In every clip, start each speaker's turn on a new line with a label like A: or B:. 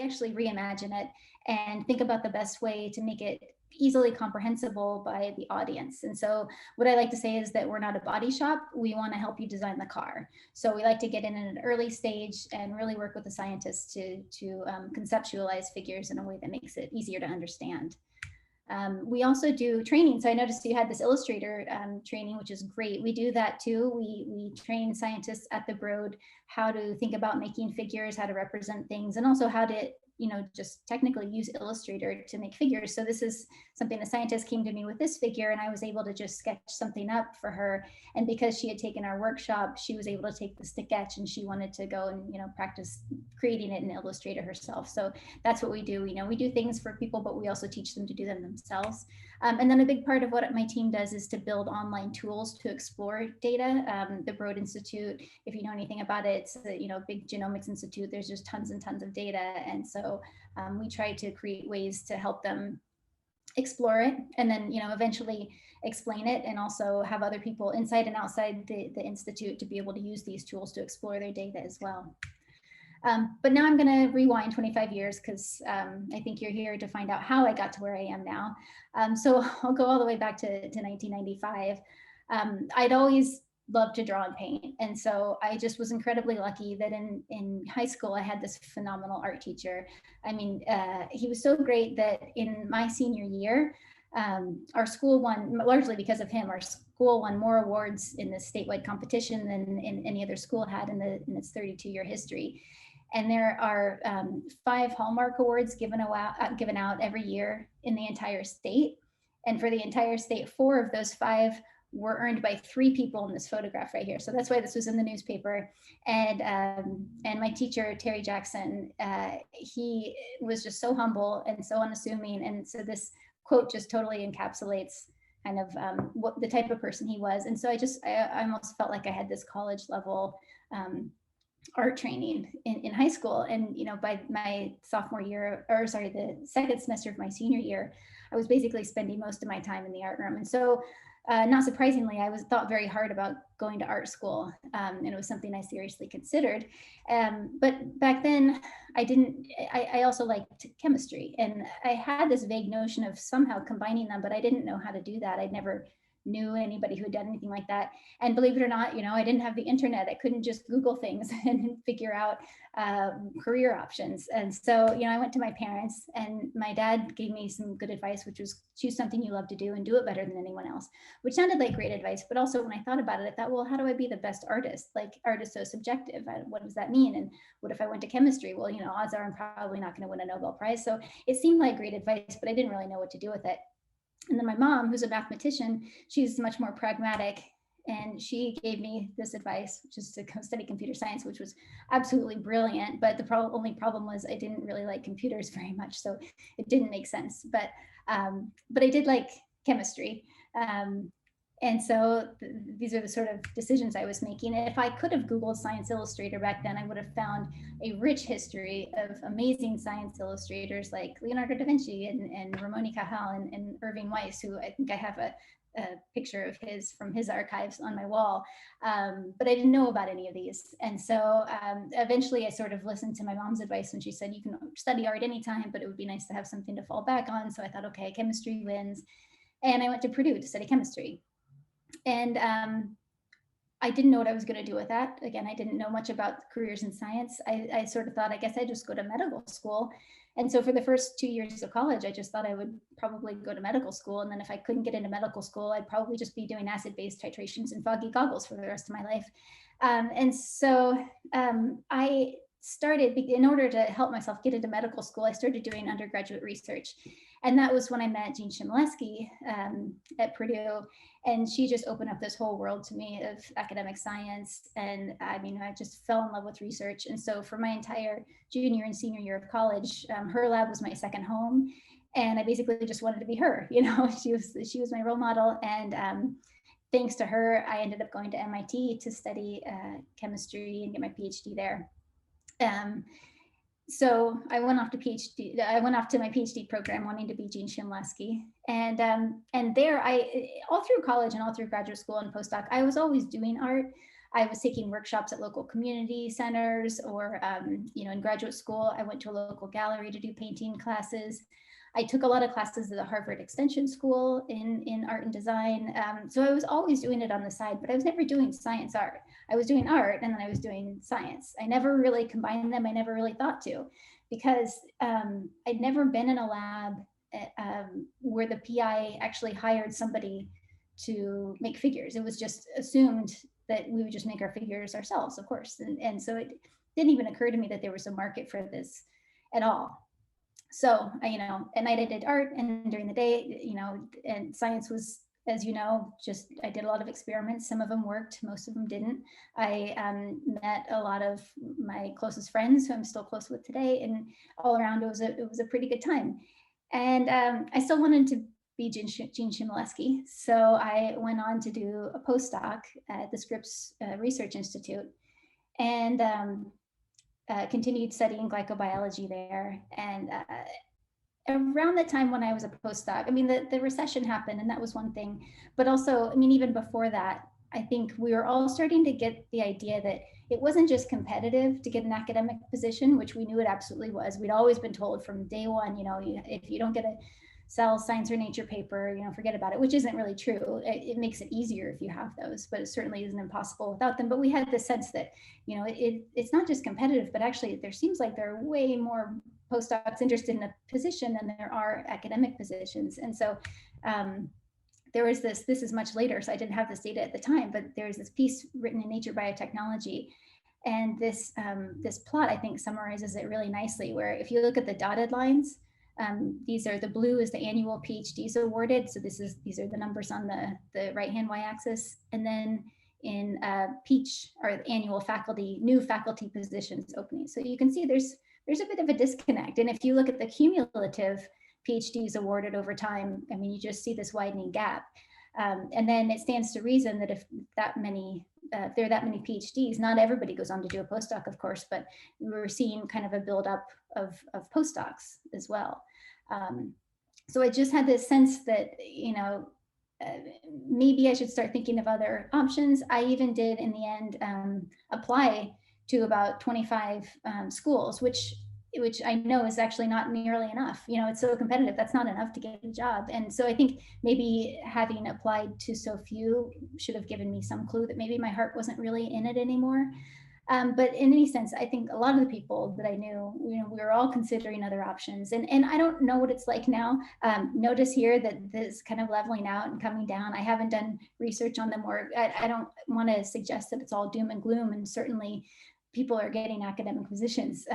A: actually reimagine it and think about the best way to make it easily comprehensible by the audience. And so what I like to say is that we're not a body shop. We want to help you design the car. So we like to get in at an early stage and really work with the scientists to conceptualize figures in a way that makes it easier to understand. We also do training. So I noticed you had this Illustrator training, which is great. We do that too. We train scientists at the Broad how to think about making figures, how to represent things, and also how to, just technically use Illustrator to make figures. So this is something the scientist came to me with this figure, and I was able to just sketch something up for her. And because she had taken our workshop, she was able to take the sketch, and she wanted to go and, practice creating it in Illustrator herself. So that's what we do. We do things for people, but we also teach them to do them themselves. And then a big part of what my team does is to build online tools to explore data. The Broad Institute, if you know anything about it, it's a big genomics institute. There's just tons and tons of data. And so we try to create ways to help them explore it, and then eventually explain it, and also have other people inside and outside the institute to be able to use these tools to explore their data as well. But now I'm going to rewind 25 years because I think you're here to find out how I got to where I am now. So I'll go all the way back to 1995. I'd always loved to draw and paint. And so I just was incredibly lucky that in high school, I had this phenomenal art teacher. I mean, he was so great that in my senior year, our school won, largely because of him, our school won more awards in this statewide competition than in any other school had in its 32-year history. And there are 5 Hallmark Awards given out every year in the entire state. And for the entire state, 4 of those 5 were earned by 3 people in this photograph right here. So that's why this was in the newspaper. And my teacher, Terry Jackson, he was just so humble and so unassuming. And so this quote just totally encapsulates kind of what the type of person he was. And so I almost felt like I had this college level art training in high school. And by my sophomore year, or sorry, the second semester of my senior year, I was basically spending most of my time in the art room. And so not surprisingly, I thought very hard about going to art school, and it was something I seriously considered. But back then, I also liked chemistry, and I had this vague notion of somehow combining them, but I didn't know how to do that. I'd never knew anybody who had done anything like that. And believe it or not, I didn't have the internet. I couldn't just Google things and figure out career options. And so, I went to my parents, and my dad gave me some good advice, which was choose something you love to do and do it better than anyone else, which sounded like great advice. But also when I thought about it, I thought, well, how do I be the best artist? Like, art is so subjective. What does that mean? And what if I went to chemistry? Well, odds are I'm probably not going to win a Nobel Prize. So it seemed like great advice, but I didn't really know what to do with it. And then my mom, who's a mathematician, she's much more pragmatic. And she gave me this advice, which is to go study computer science, which was absolutely brilliant. But the only problem was I didn't really like computers very much. So it didn't make sense. But I did like chemistry. And so these are the sort of decisions I was making. And if I could have Googled Science Illustrator back then, I would have found a rich history of amazing science illustrators like Leonardo da Vinci and Ramon Cajal and Irving Weiss, who I think I have a picture of his from his archives on my wall. But I didn't know about any of these. And so eventually I sort of listened to my mom's advice when she said, you can study art anytime, but it would be nice to have something to fall back on. So I thought, okay, chemistry wins. And I went to Purdue to study chemistry. And I didn't know what I was going to do with that. Again, I didn't know much about careers in science. I sort of thought, I guess I'd just go to medical school. And so for the first 2 years of college, I just thought I would probably go to medical school. And then if I couldn't get into medical school, I'd probably just be doing acid-based titrations and foggy goggles for the rest of my life. And so I started, in order to help myself get into medical school, I started doing undergraduate research. And that was when I met Jean Chmielewski at Purdue. And she just opened up this whole world to me of academic science. And I mean, I just fell in love with research. And so for my entire junior and senior year of college, her lab was my second home. And I basically just wanted to be her. She was my role model. And thanks to her, I ended up going to MIT to study chemistry and get my PhD there. So I went off to my PhD program wanting to be Jean Chmielewski. And there all through college and all through graduate school and postdoc, I was always doing art. I was taking workshops at local community centers, or in graduate school, I went to a local gallery to do painting classes. I took a lot of classes at the Harvard Extension School in art and design. So I was always doing it on the side, but I was never doing science art. I was doing art and then I was doing science. I never really combined them. I never really thought to, because I'd never been in a lab where the PI actually hired somebody to make figures. It was just assumed that we would just make our figures ourselves, of course. And so it didn't even occur to me that there was a market for this at all. So, at night I did art, and during the day, and science was, as you know, just, I did a lot of experiments. Some of them worked, most of them didn't. I met a lot of my closest friends who I'm still close with today, and all around it was a pretty good time. And I still wanted to be Gene Chmielewski. So I went on to do a postdoc at the Scripps Research Institute, and continued studying glycobiology there. And around the time when I was a postdoc, the recession happened, and that was one thing. But also, even before that, I think we were all starting to get the idea that it wasn't just competitive to get an academic position, which we knew it absolutely was. We'd always been told from day one, if you don't get a Cell, Science, or Nature paper, forget about it, which isn't really true. It makes it easier if you have those, but it certainly isn't impossible without them. But we had the sense that, it's not just competitive, but actually there seems like there are way more postdocs interested in a position than there are academic positions. And so there was this is much later, so I didn't have this data at the time, but there's this piece written in Nature Biotechnology. And this plot, I think, summarizes it really nicely, where if you look at the dotted lines, these are, the blue is the annual PhDs awarded. So these are the numbers on the right-hand y-axis. And then in peach are the annual new faculty positions opening. So you can see there's a bit of a disconnect. And if you look at the cumulative PhDs awarded over time, you just see this widening gap. And then it stands to reason that if there are that many PhDs, not everybody goes on to do a postdoc, of course, but we're seeing kind of a buildup of postdocs as well. So I just had this sense that, maybe I should start thinking of other options. I even did, in the end, apply to about 25 schools, which I know is actually not nearly enough. It's so competitive, that's not enough to get a job. And so I think maybe having applied to so few should have given me some clue that maybe my heart wasn't really in it anymore. But in any sense, I think a lot of the people that I knew, we were all considering other options. And I don't know what it's like now. Notice here that this kind of leveling out and coming down. I haven't done research on them, or I don't want to suggest that it's all doom and gloom. And certainly people are getting academic positions.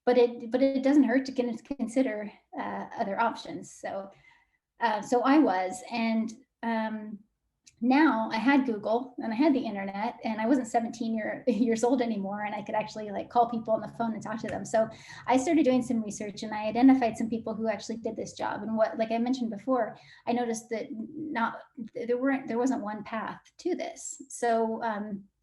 A: But it doesn't hurt to consider other options. So I was, and now I had Google and I had the internet, and I wasn't 17 years old anymore, and I could actually call people on the phone and talk to them. So I started doing some research, and I identified some people who actually did this job. And like I mentioned before, I noticed that there wasn't one path to this. So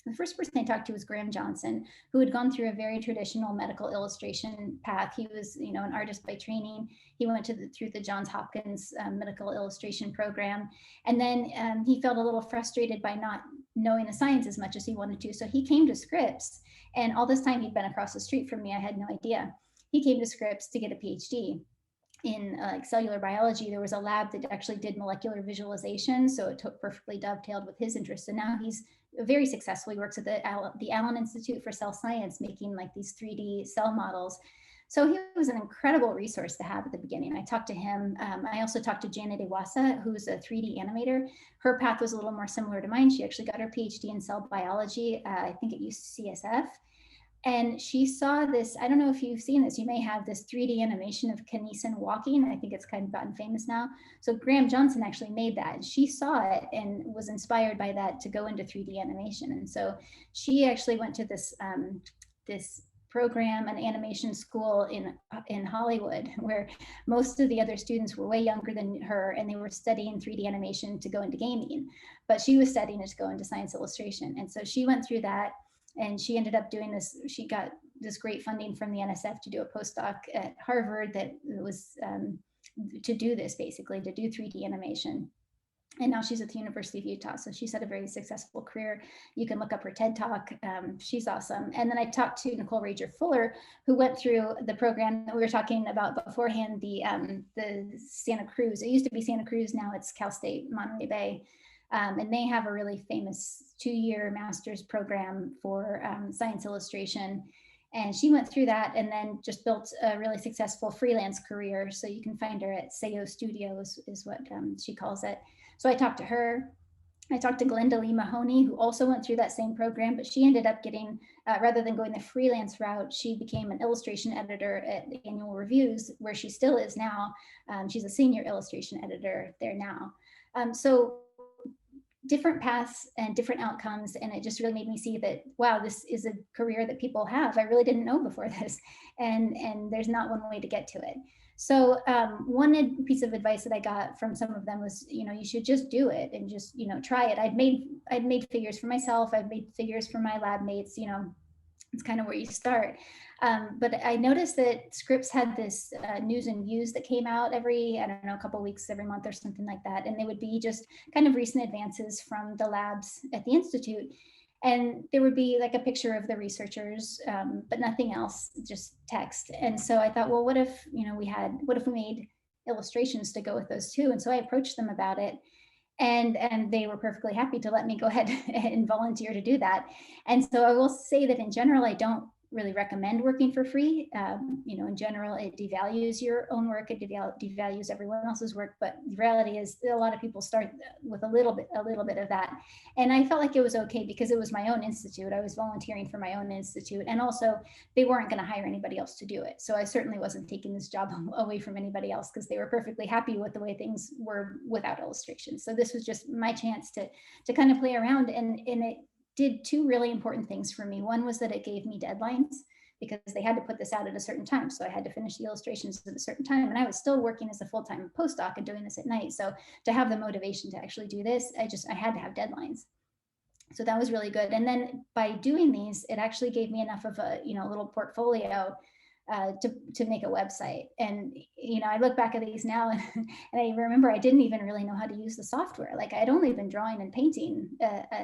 A: the first person I talked to was Graham Johnson, who had gone through a very traditional medical illustration path. He was, an artist by training. He went through the Johns Hopkins medical illustration program. And then he felt a little frustrated by not knowing the science as much as he wanted to. So he came to Scripps, and all this time he'd been across the street from me. I had no idea. He came to Scripps to get a PhD in cellular biology. There was a lab that actually did molecular visualization, so it perfectly dovetailed with his interests. And now he's very successful. He works at the Allen Institute for Cell Science, making these 3D cell models. So he was an incredible resource to have at the beginning. I talked to him. I also talked to Janet Iwasa, who's a 3D animator. Her path was a little more similar to mine. She actually got her PhD in cell biology, I think at UCSF. And she saw this, I don't know if you've seen this, you may have this 3D animation of Kinesin walking. I think it's kind of gotten famous now. So Graham Johnson actually made that, and she saw it and was inspired by that to go into 3D animation. And so she actually went to this program, an animation school in Hollywood, where most of the other students were way younger than her, and they were studying 3D animation to go into gaming, but she was studying it to go into science illustration. And so she went through that, and she ended up doing this. She got this great funding from the NSF to do a postdoc at Harvard that was to do this, basically, to do 3D animation. And now she's at the University of Utah. So she's had a very successful career. You can look up her TED Talk. She's awesome. And then I talked to Nicole Rager Fuller, who went through the program that we were talking about beforehand, the Santa Cruz. It used to be Santa Cruz, now it's Cal State Monterey Bay. And they have a really famous 2-year master's program for science illustration. And she went through that and then just built a really successful freelance career. So you can find her at Seyo Studios is what she calls it. So I talked to her. I talked to Glenda Lee Mahoney, who also went through that same program, but she ended up getting, rather than going the freelance route, she became an illustration editor at the Annual Reviews, where she still is now. She's a senior illustration editor there now. So different paths and different outcomes. And it just really made me see that, wow, this is a career that people have. I really didn't know before this. And there's not one way to get to it. So one piece of advice that I got from some of them was, you know, you should just do it and just, you know, try it. I'd made figures for myself. I've made figures for my lab mates, you know, it's kind of where you start. But I noticed that Scripps had this news and views that came out every, I don't know, a couple of weeks, every month or something like that. And they would be just kind of recent advances from the labs at the Institute. And there would be like a picture of the researchers, but nothing else, just text. And so I thought, well, what if, you know, what if we made illustrations to go with those too? And so I approached them about it. And they were perfectly happy to let me go ahead and volunteer to do that. And so I will say that in general, I don't really recommend working for free. You know, in general, it devalues your own work, it devalues everyone else's work. But the reality is a lot of people start with a little bit of that. And I felt like it was okay because it was my own institute. I was volunteering for my own institute. And also they weren't going to hire anybody else to do it. So I certainly wasn't taking this job away from anybody else because they were perfectly happy with the way things were without illustration. So this was just my chance to kind of play around, and it did two really important things for me. One was that it gave me deadlines because they had to put this out at a certain time. So I had to finish the illustrations at a certain time. And I was still working as a full-time postdoc and doing this at night. So to have the motivation to actually do this, I had to have deadlines. So that was really good. And then by doing these, it actually gave me enough of a, you know, little portfolio to make a website. And, you know, I look back at these now and I remember I didn't even really know how to use the software. Like I'd only been drawing and painting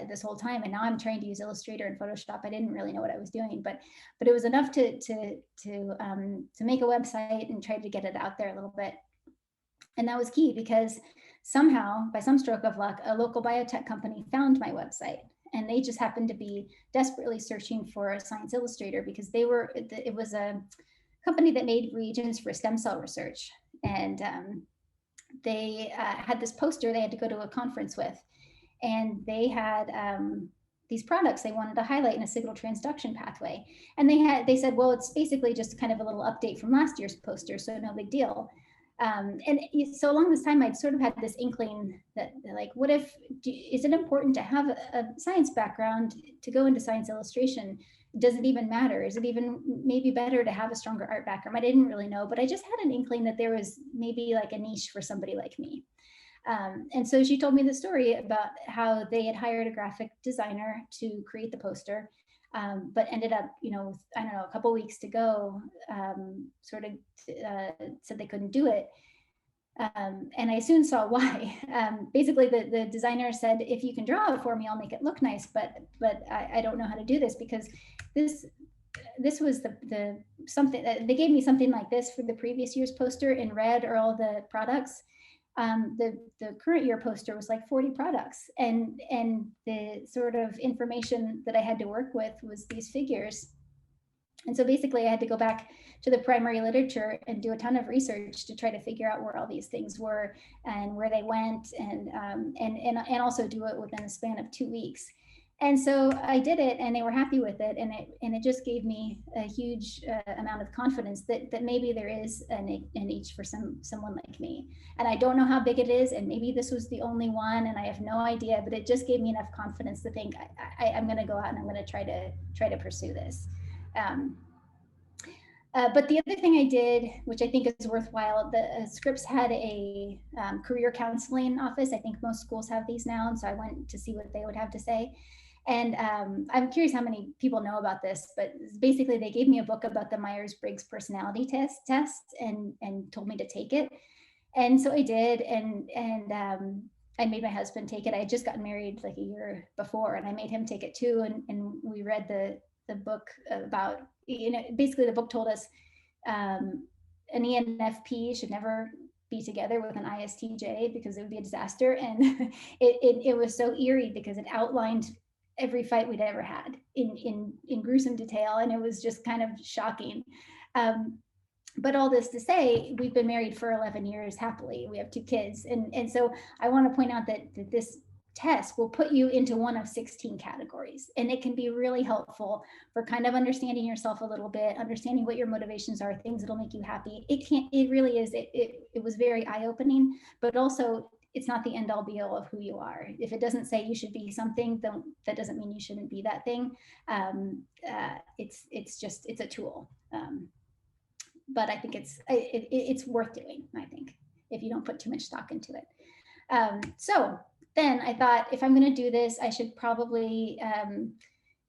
A: this whole time. And now I'm trying to use Illustrator and Photoshop. I didn't really know what I was doing, but it was enough to make a website and try to get it out there a little bit. And that was key because somehow, by some stroke of luck, a local biotech company found my website. And they just happened to be desperately searching for a science illustrator because it was a company that made reagents for stem cell research. And they had this poster they had to go to a conference with. And they had these products they wanted to highlight in a signal transduction pathway. And they said, well, it's basically just kind of a little update from last year's poster, so no big deal. And so along this time, I'd sort of had this inkling that, like, what if, is it important to have a science background to go into science illustration? Does it even matter? Is it even maybe better to have a stronger art background? I didn't really know, but I just had an inkling that there was maybe like a niche for somebody like me. And so she told me the story about how they had hired a graphic designer to create the poster. But ended up, you know, I don't know, a couple of weeks to go, sort of said they couldn't do it. And I soon saw why. Basically, the designer said, if you can draw it for me, I'll make it look nice, but I don't know how to do this because this was the something that they gave me something like this for the previous year's poster. In red are all the products. The current year poster was like 40 products, and the sort of information that I had to work with was these figures. And so basically I had to go back to the primary literature and do a ton of research to try to figure out where all these things were and where they went, and also do it within a span of 2 weeks. And so I did it, and they were happy with it, and it just gave me a huge amount of confidence that maybe there is a niche for someone like me. And I don't know how big it is, and maybe this was the only one, and I have no idea. But it just gave me enough confidence to think I'm going to go out and I'm going to try to pursue this. But the other thing I did, which I think is worthwhile, the Scripps had a career counseling office. I think most schools have these now, and so I went to see what they would have to say. And I'm curious how many people know about this, but basically they gave me a book about the Myers-Briggs personality test and told me to take it. And so I did, and I made my husband take it. I had just gotten married like a year before, and I made him take it too. And we read the book about, basically the book told us an ENFP should never be together with an ISTJ because it would be a disaster. And it was so eerie because it outlined every fight we'd ever had in gruesome detail, and it was just kind of shocking. But all this to say, we've been married for 11 years happily. We have 2 kids. And so I want to point out that this test will put you into one of 16 categories. And it can be really helpful for kind of understanding yourself a little bit, understanding what your motivations are, things that'll make you happy. It really is, it was very eye-opening, but also it's not the end all be all of who you are. If it doesn't say you should be something, that doesn't mean you shouldn't be that thing. It's a tool. But I think it's worth doing, I think, if you don't put too much stock into it. So then I thought, if I'm going to do this, I should probably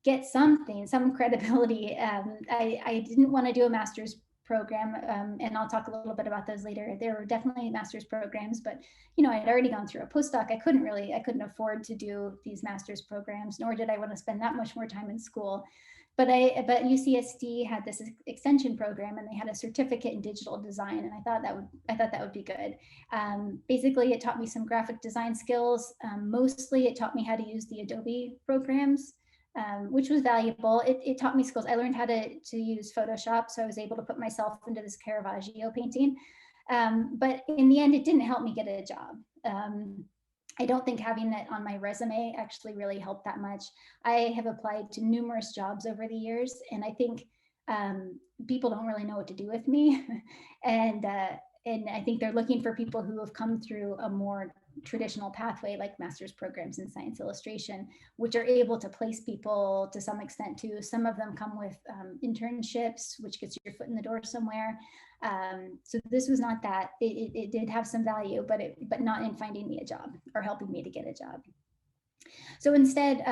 A: get some credibility. I didn't want to do a master's program, and I'll talk a little bit about those later. There were definitely master's programs, but I'd already gone through a postdoc. I couldn't afford to do these master's programs, nor did I want to spend that much more time in school. But UCSD had this extension program, and they had a certificate in digital design, and I thought that would be good. Basically, it taught me some graphic design skills. Mostly, it taught me how to use the Adobe programs, which was valuable. It taught me skills. I learned how to use Photoshop, so I was able to put myself into this Caravaggio painting. But in the end, it didn't help me get a job. I don't think having that on my resume actually really helped that much. I have applied to numerous jobs over the years, and I think people don't really know what to do with me. And I think they're looking for people who have come through a more traditional pathway, like master's programs in science illustration, which are able to place people to some extent too. Some of them come with internships, which gets your foot in the door somewhere. So this was not that. It did have some value, but not in finding me a job or helping me to get a job. So instead,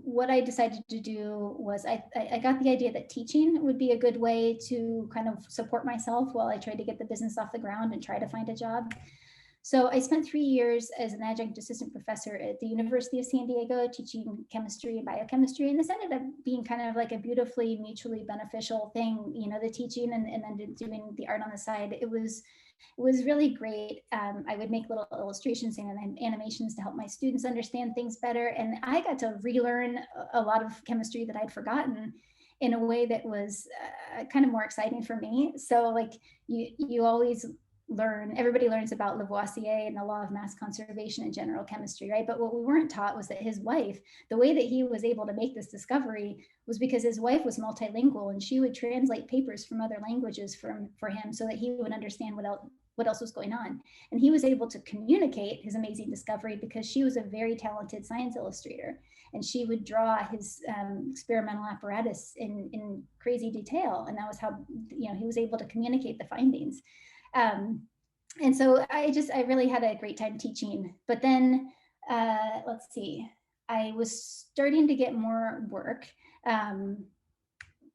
A: what I decided to do was I got the idea that teaching would be a good way to kind of support myself while I tried to get the business off the ground and try to find a job. So I spent 3 years as an adjunct assistant professor at the University of San Diego, teaching chemistry and biochemistry. And this ended up being kind of like a beautifully mutually beneficial thing, the teaching and then doing the art on the side. It was really great. I would make little illustrations and animations to help my students understand things better. And I got to relearn a lot of chemistry that I'd forgotten in a way that was kind of more exciting for me. So like you always learn, everybody learns about Lavoisier and the law of mass conservation in general chemistry, right? But what we weren't taught was that his wife, the way that he was able to make this discovery was because his wife was multilingual, and she would translate papers from other languages for him so that he would understand what else was going on. And he was able to communicate his amazing discovery because she was a very talented science illustrator, and she would draw his experimental apparatus in crazy detail. And that was how he was able to communicate the findings. And so I really had a great time teaching. But then, let's see, I was starting to get more work.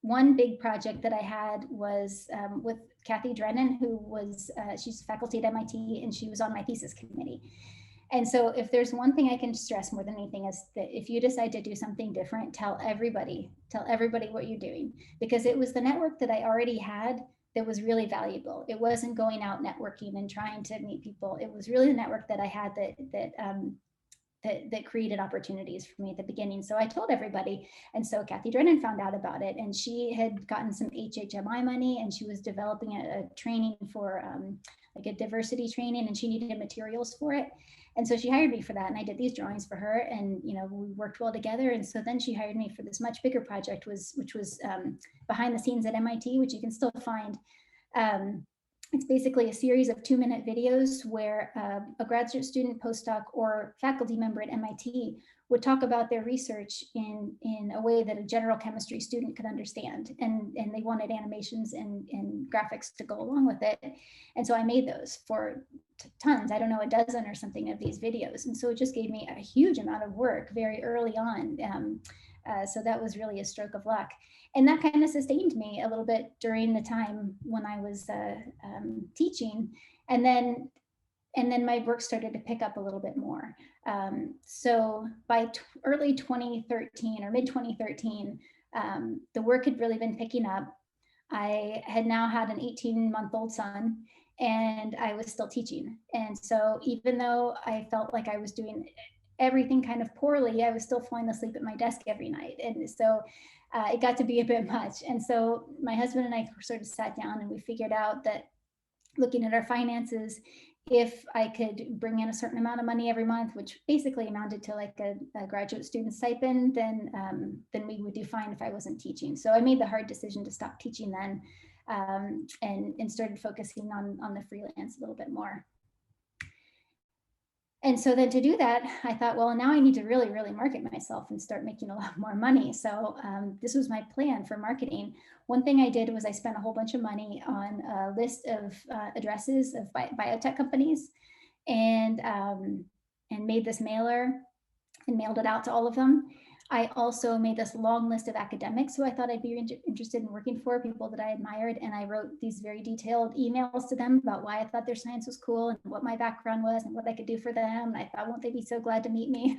A: One big project that I had was with Kathy Drennan, who was, she's faculty at MIT, and she was on my thesis committee. And so if there's one thing I can stress more than anything is that if you decide to do something different, tell everybody what you're doing, because it was the network that I already had that was really valuable. It wasn't going out networking and trying to meet people. It was really the network that I had that created opportunities for me at the beginning. So I told everybody. And so Kathy Drennan found out about it, and she had gotten some HHMI money, and she was developing a training for like a diversity training, and she needed materials for it. And so she hired me for that, and I did these drawings for her, and we worked well together. And so then she hired me for this much bigger project, which was behind the scenes at MIT, which you can still find. It's basically a series of 2-minute videos where a graduate student, postdoc, or faculty member at MIT would talk about their research in a way that a general chemistry student could understand. And they wanted animations and graphics to go along with it. And so I made those for tons, I don't know, a dozen or something of these videos. And so it just gave me a huge amount of work very early on. So that was really a stroke of luck. And that kind of sustained me a little bit during the time when I was teaching. And then And then my work started to pick up a little bit more. So by early 2013 or mid 2013, the work had really been picking up. I had now had an 18-month-old son, and I was still teaching. And so even though I felt like I was doing everything kind of poorly, I was still falling asleep at my desk every night. And so it got to be a bit much. And so my husband and I sort of sat down and we figured out that looking at our finances, if I could bring in a certain amount of money every month, which basically amounted to like a graduate student stipend, then we would do fine if I wasn't teaching. So I made the hard decision to stop teaching then, and started focusing on the freelance a little bit more. And so then to do that, I thought, well, now I need to really, really market myself and start making a lot more money. So this was my plan for marketing. One thing I did was I spent a whole bunch of money on a list of addresses of biotech companies, and made this mailer and mailed it out to all of them. I also made this long list of academics who I thought I'd be interested in working for, people that I admired, and I wrote these very detailed emails to them about why I thought their science was cool and what my background was and what I could do for them. And I thought, won't they be so glad to meet me?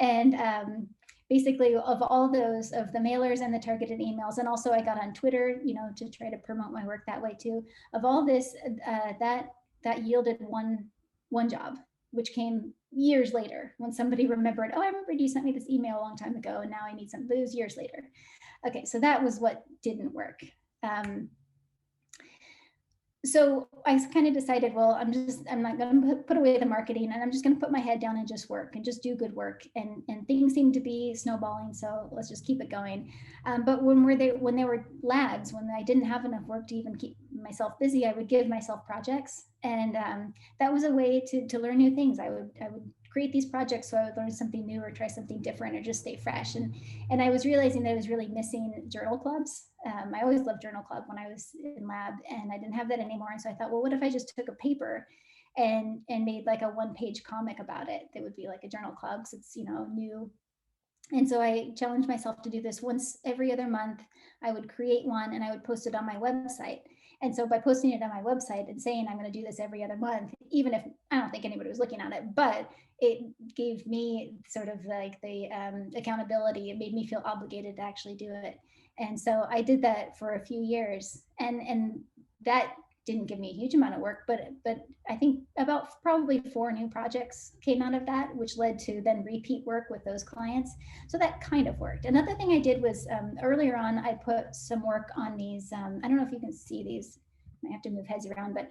A: And basically, of all those, of the mailers and the targeted emails, and also I got on Twitter, to try to promote my work that way too. Of all this, that yielded one job, which came years later when somebody remembered, oh, I remembered you sent me this email a long time ago, and now I need some. It was years later. Okay, so that was what didn't work. So I kind of decided, well, I'm not going to put away the marketing, and I'm just going to put my head down and just work and just do good work. And things seem to be snowballing, so let's just keep it going. But when they were lags, when I didn't have enough work to even keep myself busy, I would give myself projects, and that was a way to learn new things. I would create these projects so I would learn something new or try something different or just stay fresh. And I was realizing that I was really missing journal clubs. I always loved journal club when I was in lab, and I didn't have that anymore. And so I thought, well, what if I just took a paper and made like a one-page comic about it that would be like a journal club, because it's new. And so I challenged myself to do this once every other month. I would create one and I would post it on my website. And so by posting it on my website and saying I'm going to do this every other month, even if I don't think anybody was looking at it, but it gave me sort of like the accountability. It made me feel obligated to actually do it. And so I did that for a few years, and that didn't give me a huge amount of work, but I think about probably 4 new projects came out of that, which led to then repeat work with those clients. So that kind of worked. Another thing I did was earlier on, I put some work on these, I don't know if you can see these, I have to move heads around, but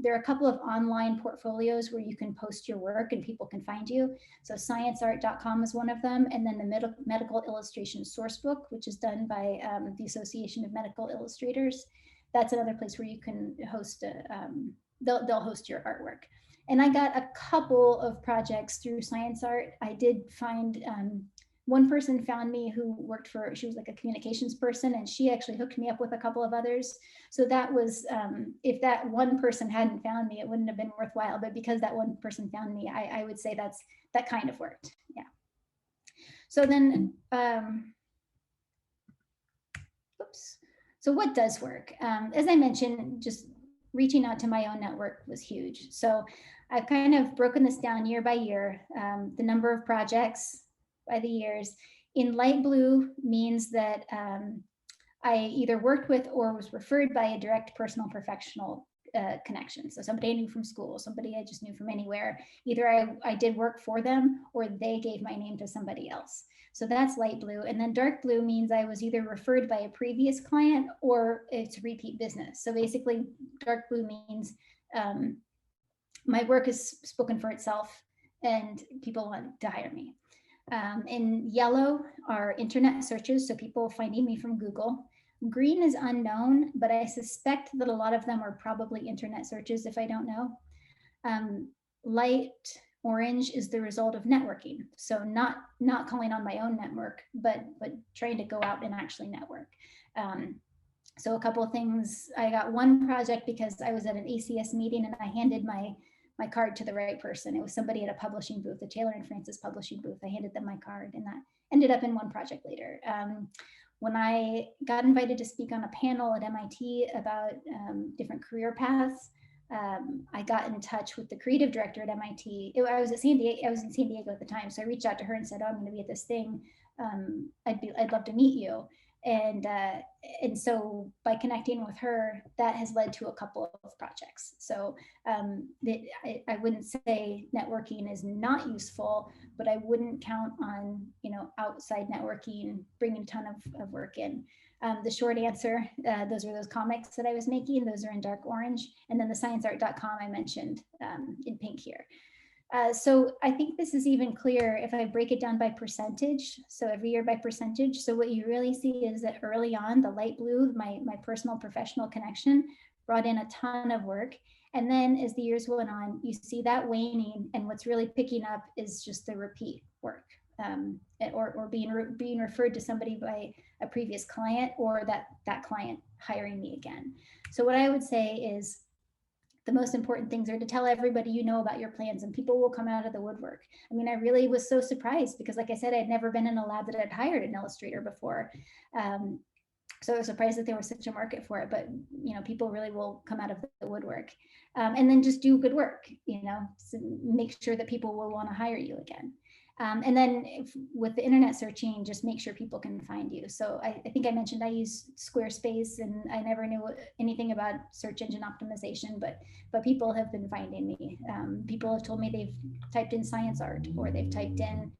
A: there are a couple of online portfolios where you can post your work and people can find you. So Scienceartcom is one of them. And then the Medical Illustration Sourcebook, which is done by the Association of Medical Illustrators. That's another place where you can host, they'll host your artwork. And I got a couple of projects through ScienceArt. I did find, one person found me who worked she was like a communications person, and she actually hooked me up with a couple of others. So that was, if that one person hadn't found me, it wouldn't have been worthwhile. But because that one person found me, I would say that kind of worked. Yeah. So then, oops. So what does work? As I mentioned, just reaching out to my own network was huge. So I've kind of broken this down year by year, the number of projects by the years. In light blue means that I either worked with or was referred by a direct personal professional connection. So somebody I knew from school, somebody I just knew from anywhere. Either I did work for them or they gave my name to somebody else. So that's light blue. And then dark blue means I was either referred by a previous client or it's repeat business. So basically dark blue means my work is spoken for itself and people want to hire me. In yellow are internet searches, so people finding me from Google. Green is unknown, but I suspect that a lot of them are probably internet searches if I don't know. Light orange is the result of networking. So not calling on my own network, but trying to go out and actually network. So a couple of things, I got one project because I was at an ACS meeting and I handed my card to the right person. It was somebody at a publishing booth, the Taylor and Francis publishing booth. I handed them my card and that ended up in one project later. When I got invited to speak on a panel at MIT about different career paths, I got in touch with the creative director at MIT. I was in San Diego at the time, so I reached out to her and said, "Oh, I'm going to be at this thing. I'd love to meet you." And so by connecting with her, that has led to a couple of projects. So I wouldn't say networking is not useful, but I wouldn't count on outside networking bringing a ton of work in. The short answer, those are those comics that I was making. Those are in dark orange. And then the Scienceart.com I mentioned in pink here. So I think this is even clearer if I break it down by percentage. So every year by percentage. So what you really see is that early on, the light blue, my personal professional connection, brought in a ton of work. And then as the years went on, you see that waning. And what's really picking up is just the repeat work. Or being referred to somebody by a previous client, or that client hiring me again. So what I would say is the most important things are to tell everybody you know about your plans, and people will come out of the woodwork. I mean, I really was so surprised because, like I said, I'd never been in a lab that had hired an illustrator before. So I was surprised that there was such a market for it, but people really will come out of the woodwork. And then just do good work, so make sure that people will want to hire you again. And then with the internet searching, just make sure people can find you. So I think I mentioned I use Squarespace, and I never knew anything about search engine optimization, but people have been finding me. People have told me they've typed in science art, or they've typed in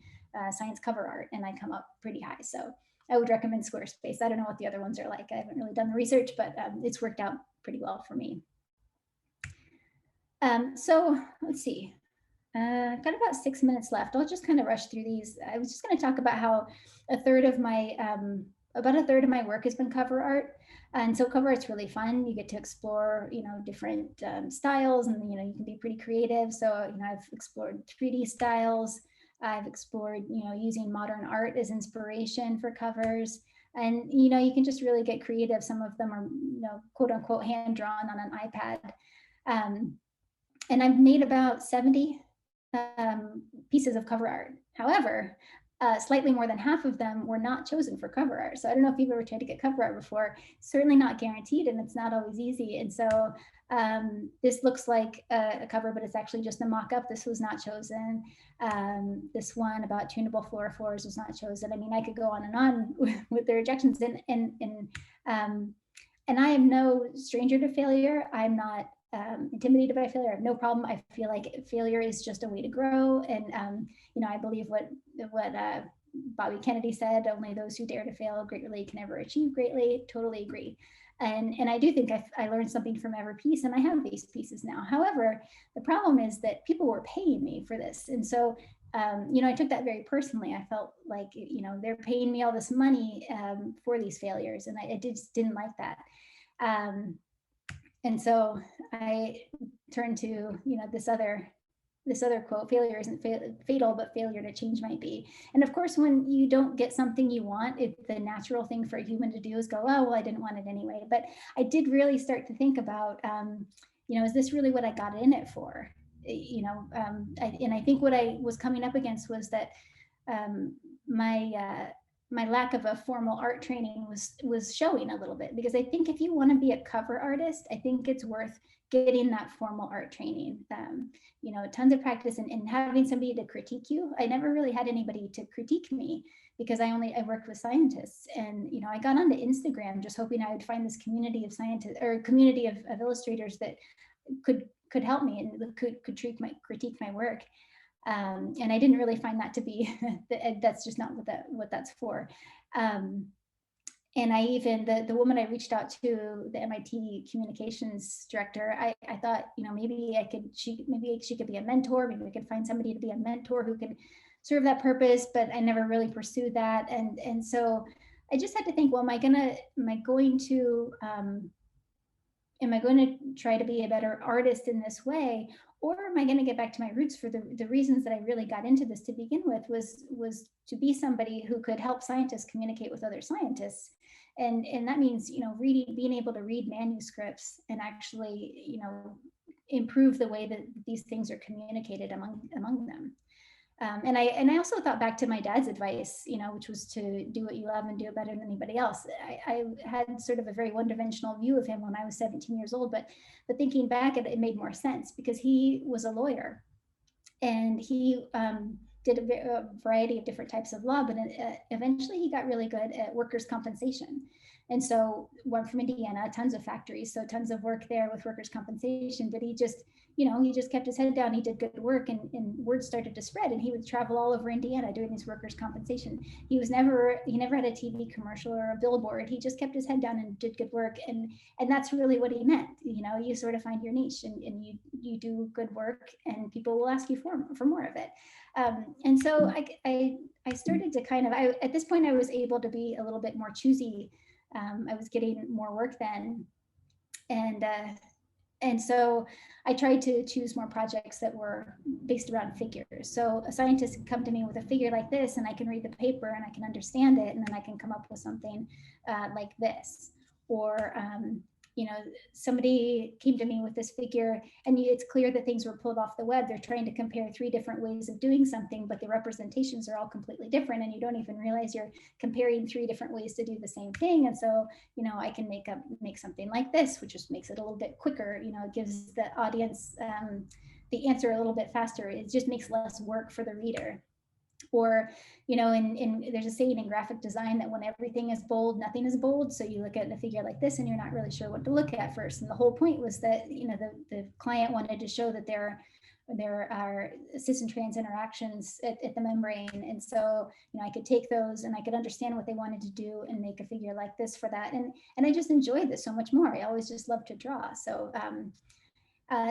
A: science cover art, and I come up pretty high. So I would recommend Squarespace. I don't know what the other ones are like. I haven't really done the research, but it's worked out pretty well for me. So let's see. I've got about 6 minutes left. I'll just kind of rush through these. I was just going to talk about how about a third of my work has been cover art. And so cover art's really fun. You get to explore, different styles, and, you can be pretty creative. So, I've explored 3D styles. I've explored, using modern art as inspiration for covers. And, you can just really get creative. Some of them are, quote unquote, hand drawn on an iPad. And I've made about 70 pieces of cover art. However, slightly more than half of them were not chosen for cover art. So I don't know if you've ever tried to get cover art before. Certainly not guaranteed, and it's not always easy. And so this looks like a cover, but it's actually just a mock-up. This was not chosen. This one about tunable fluorophores was not chosen. I mean, I could go on and on with the rejections. And I am no stranger to failure. I'm not intimidated by failure. I have no problem. I feel like failure is just a way to grow. And, I believe what Bobby Kennedy said, only those who dare to fail greatly can ever achieve greatly. Totally agree. And I do think I learned something from every piece, and I have these pieces now. However, the problem is that people were paying me for this. And so, I took that very personally. I felt like, they're paying me all this money for these failures. And I just didn't like that. And so I turned to, this other quote: failure isn't fatal, but failure to change might be. And of course, when you don't get something you want, the natural thing for a human to do is go, oh, well, I didn't want it anyway. But I did really start to think about, is this really what I got in it for? And I think what I was coming up against was that my lack of a formal art training was showing a little bit, because I think if you want to be a cover artist, I think it's worth getting that formal art training, tons of practice, and having somebody to critique you. I never really had anybody to critique me, because I worked with scientists, and, I got onto Instagram just hoping I would find this community of scientists, or community of illustrators that could help me and could critique my work. And I didn't really find that to be, that's just not what that's for. And I even, the woman I reached out to, the MIT communications director, I thought, maybe she could be a mentor. Maybe we could find somebody to be a mentor who could serve that purpose, but I never really pursued that. And so I just had to think, well, am I going to try to be a better artist in this way? Or am I going to get back to my roots? For the reasons that I really got into this to begin with was to be somebody who could help scientists communicate with other scientists. And that means, being able to read manuscripts and actually, improve the way that these things are communicated among them. And I also thought back to my dad's advice, which was to do what you love and do it better than anybody else. I had sort of a very one-dimensional view of him when I was 17 years old, but thinking back, it made more sense because he was a lawyer, and he did a variety of different types of law, but eventually he got really good at workers' compensation. And so went from Indiana, tons of factories, so tons of work there with workers' compensation, but he just kept his head down. He did good work, and word started to spread, and he would travel all over Indiana doing these workers' compensation. He never had a TV commercial or a billboard. He just kept his head down and did good work. And that's really what he meant. You sort of find your niche, and you do good work, and people will ask you for more of it. And so I started to kind of, at this point I was able to be a little bit more choosy. I was getting more work then. And so I tried to choose more projects that were based around figures. So a scientist can come to me with a figure like this, and I can read the paper and I can understand it, and then I can come up with something like this. Or somebody came to me with this figure, and it's clear that things were pulled off the web. They're trying to compare 3 different ways of doing something, but the representations are all completely different, and you don't even realize you're comparing 3 different ways to do the same thing. And so, I can make something like this, which just makes it a little bit quicker. It gives the audience the answer a little bit faster. It just makes less work for the reader. Or, there's a saying in graphic design that when everything is bold, nothing is bold. So you look at a figure like this and you're not really sure what to look at first. And the whole point was that, the client wanted to show that there are cis and trans interactions at the membrane. And so, I could take those and I could understand what they wanted to do and make a figure like this for that. And I just enjoyed this so much more. I always just loved to draw. So,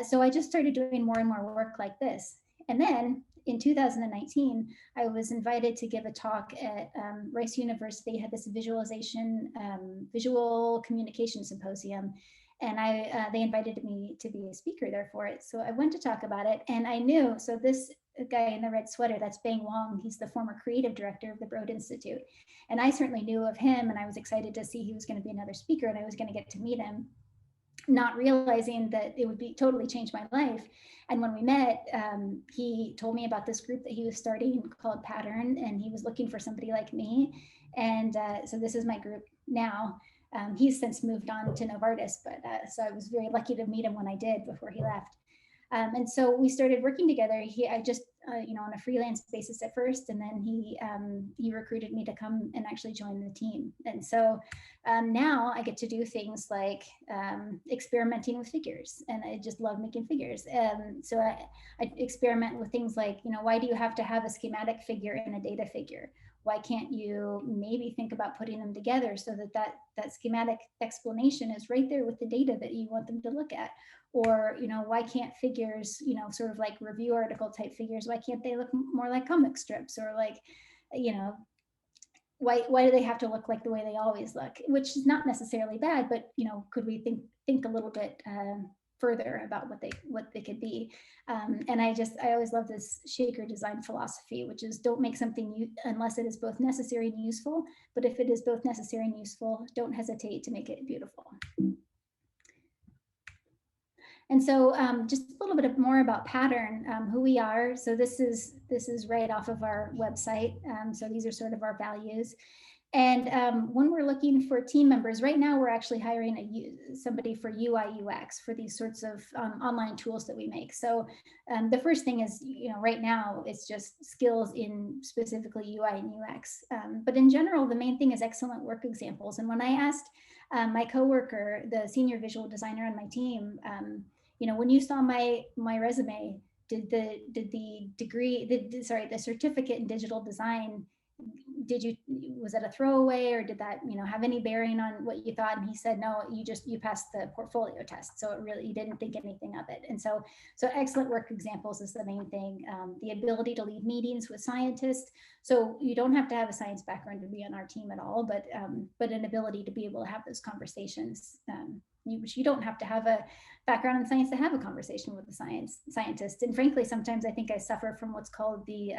A: so I just started doing more and more work like this. And then in 2019, I was invited to give a talk at Rice University. They had this visual communication symposium, and they invited me to be a speaker there for it. So I went to talk about it, and I knew, so this guy in the red sweater, that's Bang Wong. He's the former creative director of the Broad Institute. And I certainly knew of him, and I was excited to see he was going to be another speaker, and I was going to get to meet him, not realizing that it would be totally change my life. And when we met, he told me about this group that he was starting called Pattern, and he was looking for somebody like me. And so this is my group now. He's since moved on to Novartis, but so I was very lucky to meet him when I did before he left. And so we started working together. I just, on a freelance basis at first, and then he recruited me to come and actually join the team. And so now I get to do things like experimenting with figures, and I just love making figures. So I experiment with things like, why do you have to have a schematic figure and a data figure? Why can't you maybe think about putting them together so that schematic explanation is right there with the data that you want them to look at? Or, why can't figures, sort of like review article type figures, why can't they look more like comic strips? Or like, why do they have to look like the way they always look? Which is not necessarily bad, but, could we think a little bit further about what they could be? And I always love this shaker design philosophy, which is don't make something new unless it is both necessary and useful. But if it is both necessary and useful, don't hesitate to make it beautiful. And so just a little bit more about Pattern, who we are. So this is right off of our website. So these are sort of our values. And when we're looking for team members, right now we're actually hiring somebody for UI UX for these sorts of online tools that we make. So the first thing is, right now it's just skills in specifically UI and UX. But in general, the main thing is excellent work examples. And when I asked my coworker, the senior visual designer on my team, when you saw my resume, did the certificate in digital design, was that a throwaway, or did that have any bearing on what you thought? And he said, no, you passed the portfolio test, so you didn't think anything of it. And so excellent work examples is the main thing. The ability to lead meetings with scientists, so you don't have to have a science background to be on our team at all, but an ability to be able to have those conversations. You don't have to have a background in science to have a conversation with a scientist. And frankly, sometimes I think I suffer from what's called the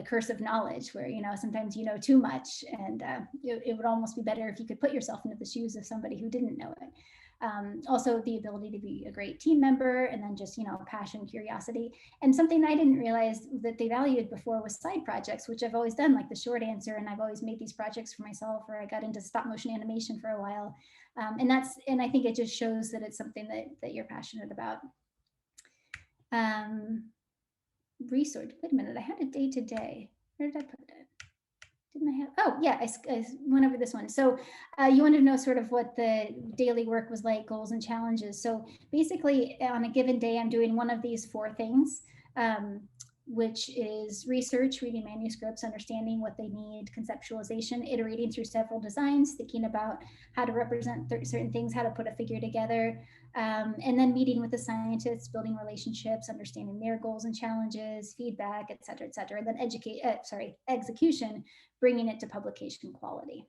A: curse of knowledge, where sometimes you know too much, and it would almost be better if you could put yourself into the shoes of somebody who didn't know it. Also the ability to be a great team member, and then just, passion, curiosity. And something I didn't realize that they valued before was side projects, which I've always done, like the short answer. And I've always made these projects for myself, or I got into stop motion animation for a while. And I think it just shows that it's something that you're passionate about. Resource, wait a minute, I had a day-to-day. Where did I put it? Didn't I have, oh yeah, I went over this one. So you wanted to know sort of what the daily work was like, goals and challenges. So basically on a given day, I'm doing one of these 4 things, which is research, reading manuscripts, understanding what they need, conceptualization, iterating through several designs, thinking about how to represent certain things, how to put a figure together, and then meeting with the scientists, building relationships, understanding their goals and challenges, feedback, et cetera, and then execution, bringing it to publication quality.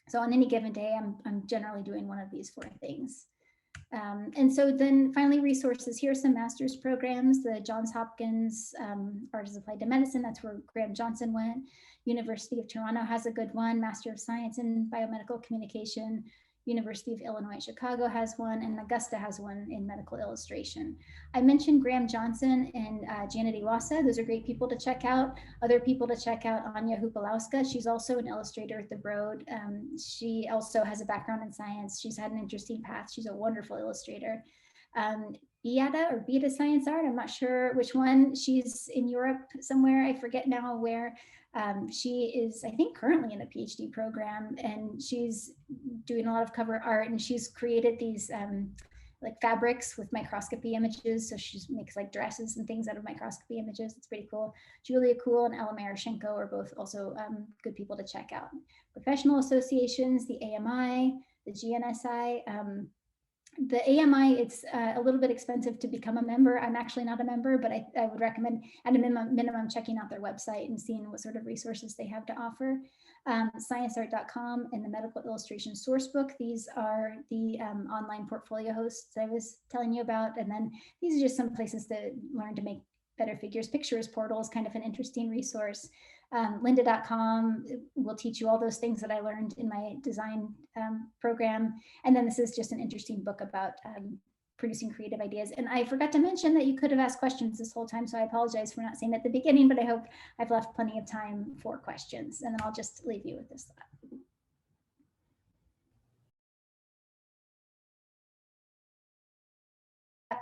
A: So on any given day, I'm generally doing one of these 4 things. And so then finally, resources. Here are some master's programs. The Johns Hopkins Art as Applied to Medicine, that's where Graham Johnson went. University of Toronto has a good one, Master of Science in Biomedical Communication. University of Illinois Chicago has one, and Augusta has one in medical illustration. I mentioned Graham Johnson and Janet Iwasa. Those are great people to check out. Other people to check out, Anya Hupalowska. She's also an illustrator at the Broad. She also has a background in science. She's had an interesting path. She's a wonderful illustrator. Beta Science Art, I'm not sure which one. She's in Europe somewhere, I forget now where. She is, I think, currently in a PhD program, and she's doing a lot of cover art, and she's created these like fabrics with microscopy images. So she makes like dresses and things out of microscopy images. It's pretty cool. Julia Kuhl and Ella Marashenko are both also good people to check out. Professional associations, the AMI, the GNSI. The AMI, it's a little bit expensive to become a member. I'm actually not a member, but I would recommend at a minimum checking out their website and seeing what sort of resources they have to offer. Scienceartcom and the Medical Illustration Sourcebook. These are the online portfolio hosts I was telling you about. And then these are just some places to learn to make better figures. Pictures Portal is kind of an interesting resource. Lynda.com will teach you all those things that I learned in my design program. And then this is just an interesting book about producing creative ideas. And I forgot to mention that you could have asked questions this whole time, so I apologize for not saying it at the beginning, but I hope I've left plenty of time for questions. And then I'll just leave you with this thought.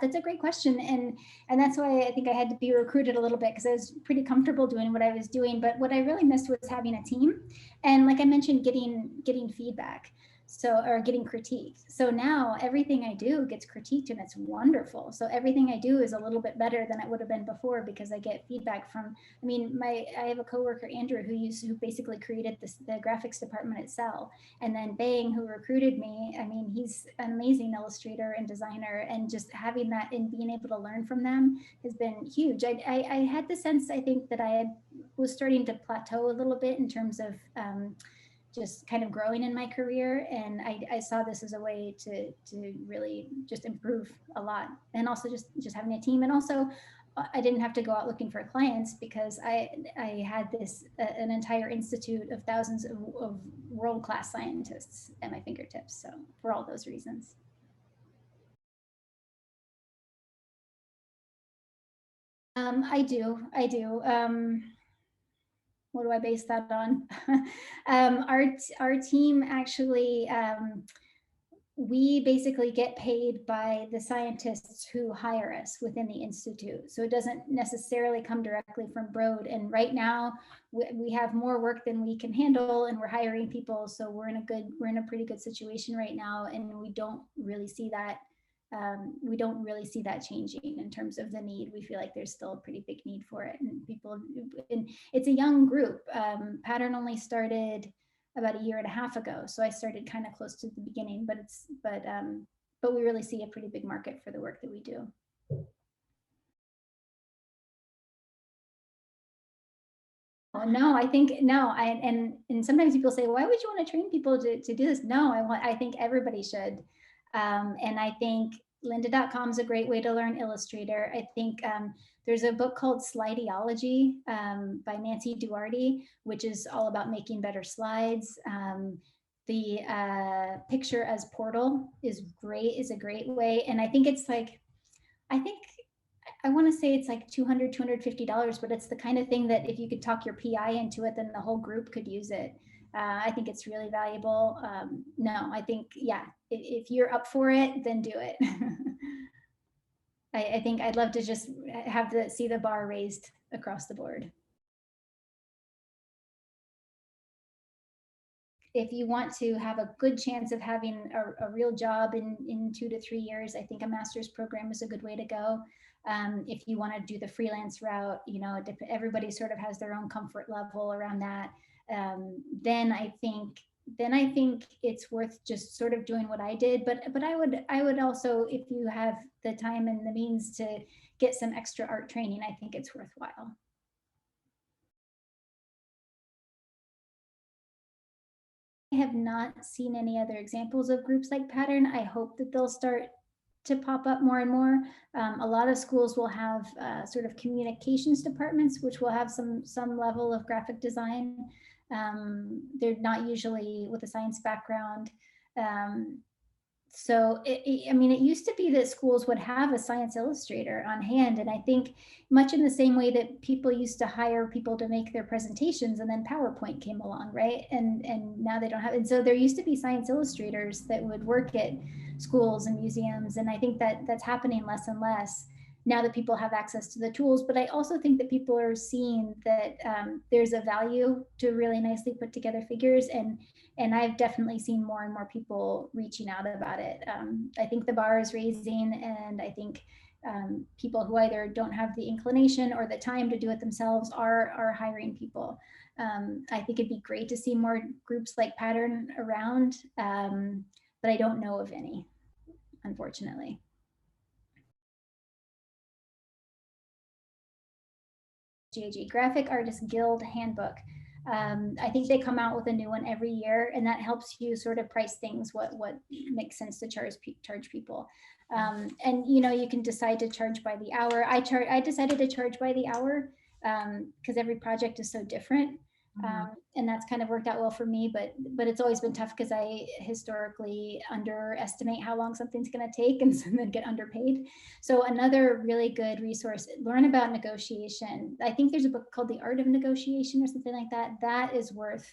A: That's a great question, and that's why I think I had to be recruited a little bit, because I was pretty comfortable doing what I was doing. But what I really missed was having a team, and like I mentioned, getting feedback. So, or getting critiqued. So now everything I do gets critiqued, and it's wonderful. So everything I do is a little bit better than it would have been before, because I get feedback from, I mean, I have a coworker, Andrew, who basically created the graphics department at Cell. And then Bang, who recruited me, I mean, he's an amazing illustrator and designer, and just having that and being able to learn from them has been huge. I had the sense, I think, that I was starting to plateau a little bit in terms of just kind of growing in my career. And I saw this as a way to really just improve a lot. And also just having a team. And also I didn't have to go out looking for clients, because I had an entire institute of thousands of world-class scientists at my fingertips. So for all those reasons. I do. What do I base that on? Our team actually, we basically get paid by the scientists who hire us within the institute. So it doesn't necessarily come directly from Broad. And right now we have more work than we can handle, and we're hiring people. So we're in a pretty good situation right now, and we don't really see that. Changing in terms of the need. We feel like there's still a pretty big need for it, and it's a young group. Pattern only started about a year and a half ago, so I started kind of close to the beginning, but we really see a pretty big market for the work that we do. No, I think no. And sometimes people say, why would you want to train people to do this? No, I think everybody should. And I think lynda.com is a great way to learn Illustrator. I think there's a book called Slideology by Nancy Duarte, which is all about making better slides. the picture as portal is great, is a great way. And I think it's like, I want to say it's like $200, $250, but it's the kind of thing that if you could talk your PI into it, then the whole group could use it. I think it's really valuable. No, I think, yeah, if you're up for it, then do it. I think I'd love to just see the bar raised across the board. If you want to have a good chance of having a real job in 2 to 3 years, I think a master's program is a good way to go. If you want to do the freelance route, you know, everybody sort of has their own comfort level around that. Then I think it's worth just sort of doing what I did. But I would also, if you have the time and the means to get some extra art training, I think it's worthwhile. I have not seen any other examples of groups like Pattern. I hope that they'll start to pop up more and more. A lot of schools will have sort of communications departments, which will have some level of graphic design. They're not usually with a science background. So I mean, it used to be that schools would have a science illustrator on hand. And I think much in the same way that people used to hire people to make their presentations, and then PowerPoint came along, right? And now they don't have, and so there used to be science illustrators that would work at schools and museums. And I think that that's happening less and less now that people have access to the tools. But I also think that people are seeing that there's a value to really nicely put together figures. And I've definitely seen more and more people reaching out about it. I think the bar is raising, and I think people who either don't have the inclination or the time to do it themselves are hiring people. I think it'd be great to see more groups like Pattern around, but I don't know of any, unfortunately. GAG, Graphic Artists Guild Handbook. I think they come out with a new one every year, and that helps you sort of price things, what makes sense to charge people. And you know, you can decide to charge by the hour. I decided to charge by the hour because every project is so different. And that's kind of worked out well for me, but it's always been tough because I historically underestimate how long something's going to take and then get underpaid. So another really good resource, learn about negotiation. I think there's a book called The Art of Negotiation or something like that. That is worth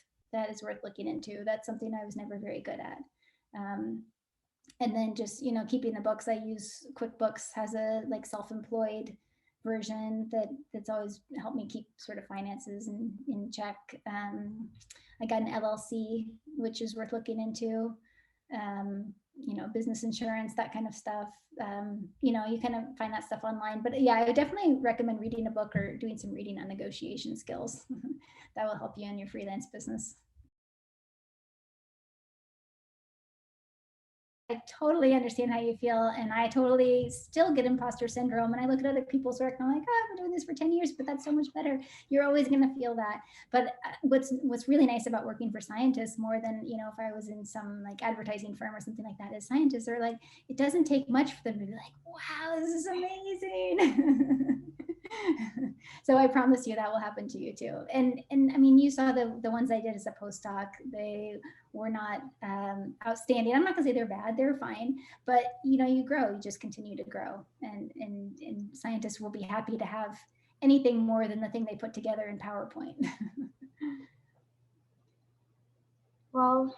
A: looking into. That's something I was never very good at. And then just, you know, keeping the books. I use QuickBooks, has a like self-employed version that's always helped me keep sort of finances in check. I got an LLC, which is worth looking into. You know, business insurance, that kind of stuff. You know, you kind of find that stuff online. But yeah, I would definitely recommend reading a book or doing some reading on negotiation skills. That will help you in your freelance business. I totally understand how you feel, and I totally still get imposter syndrome. And I look at other people's work and I'm like, oh, I've been doing this for 10 years, but that's so much better. You're always going to feel that. But what's really nice about working for scientists, more than, you know, if I was in some like advertising firm or something like that, is scientists are like, it doesn't take much for them to be like, wow, this is amazing. So I promise you that will happen to you too. And I mean, you saw the ones I did as a postdoc, they were not outstanding. I'm not gonna say they're bad, they're fine, but you know, you grow, you just continue to grow. And scientists will be happy to have anything more than the thing they put together in PowerPoint.
B: Well,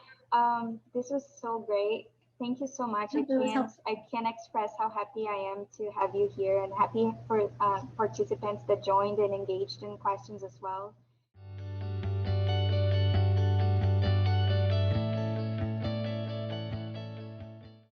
B: this was so great. Thank you so much. I can't express how happy I am to have you here, and happy for participants that joined and engaged in questions as well.